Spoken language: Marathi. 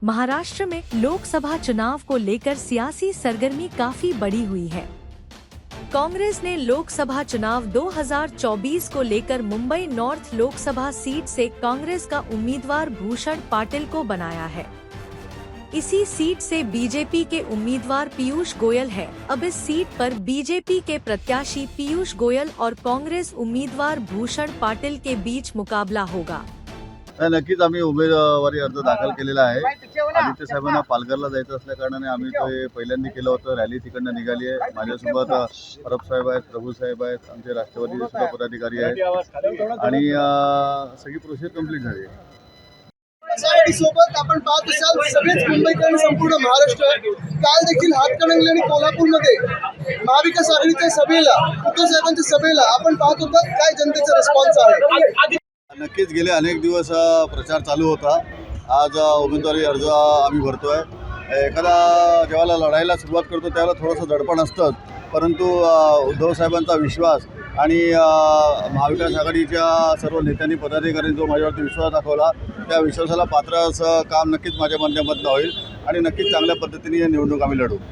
महाराष्ट्र में लोकसभा चुनाव को लेकर सियासी सरगर्मी काफी बढ़ी हुई है। कांग्रेस ने लोकसभा चुनाव 2024 को लेकर मुंबई नॉर्थ लोकसभा सीट से कांग्रेस का उम्मीदवार भूषण पाटिल को बनाया है। इसी सीट से बीजेपी के उम्मीदवार पीयूष गोयल है। अब इस सीट पर बीजेपी के प्रत्याशी पीयूष गोयल और कांग्रेस उम्मीदवार भूषण पाटिल के बीच मुकाबला होगा। नक्कीच आम्ही उमेदवारी अर्ज दाखल केलेला आहे। आदित्य साहेबांना पालघरला जायचं असल्या कारणाने आम्ही ते पहिल्यांदा केलं होतं। रॅली तिकडनं निघाली आहे। माझ्यासोबत परब साहेब आहेत, प्रभू साहेब आहेत, आमचे राष्ट्रवादीचे सुद्धा पदाधिकारी आहेत आणि सगळी प्रोसेस कंप्लीट झाली आहे। सोबत आपण पाहत असाल सगळेच मुंबईकर आणि संपूर्ण महाराष्ट्र काल देखील हातकणंगले आणि कोल्हापूरमध्ये महाविकास आघाडीच्या सभेला उद्धव साहेबांच्या सभेला आपण पाहत होता काय जनतेचा रिस्पॉन्स आहे। नक्कीच गेले अनेक दिवस प्रचार चालू होता। आज उमेदवारी अर्ज आम्ही भरतोय। एखादा जेव्हा लढाईला सुरुवात करतो त्यावेळेला थोडंसं दडपण असतं, परंतु उद्धव साहेबांचा विश्वास आणि महाविकास आघाडीच्या सर्व नेत्यांनी पदाधिकाऱ्यांनी जो माझ्यावरती विश्वास दाखवला त्या विश्वासाला पात्र असं काम नक्कीच माझ्या माध्यमातून होईल आणि नक्कीच चांगल्या पद्धतीने ही निवडणूक आम्ही लढवू।